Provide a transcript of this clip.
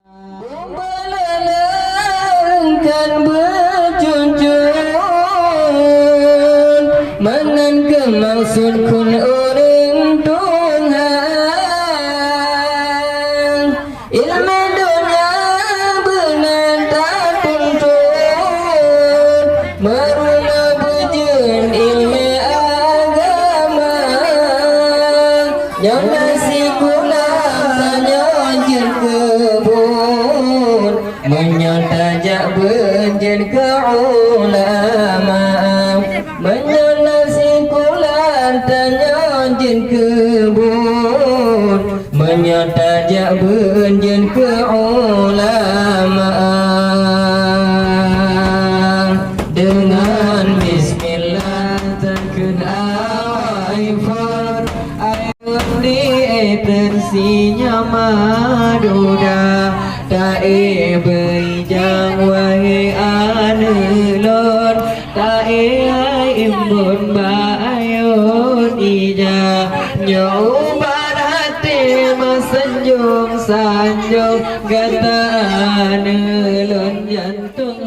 Melalangkan berjunjung menan kemaksud kun orang Tuhan ilmu dunia benar tak tuntut meruna berjen ilmu agama yang nasi kulang tanya jen kebun menyotajak berjen ke ulama menyonasi kulang tanya jen kebun menyotajak berjen ke ulama dengan bismillah takkan aifar di tersinya maduda tae beijang wahe anelon tae imbun bayun ija nyoban hati masenjung sanjung gata anelon jantung